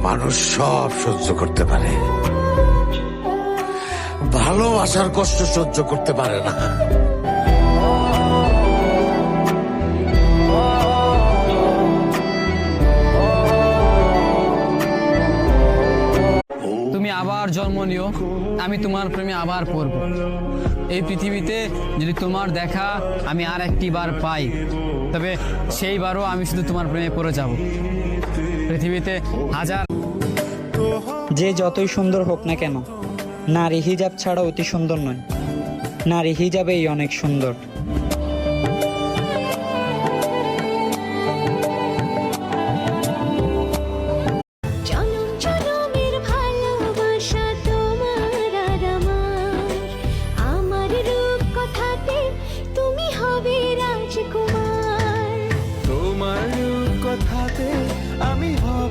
মানুষ সব সহ্য করতে পারে, ভালোবাসার কষ্ট সহ্য করতে পারে না। তুমি আবার জন্ম নিও, আমি তোমার প্রেমে আবার পড়ব। এই পৃথিবীতে যদি তোমার দেখা আমি আর একটি বার পাই, তবে সেইবারও আমি শুধু তোমার প্রেমে পড়ে যাব। পৃথিবীতে হাজার যে যতই সুন্দর হোক না কেন, নারী হিজাব ছাড়া অতি সুন্দর নয়, নারী হিজাবেই অনেক সুন্দর।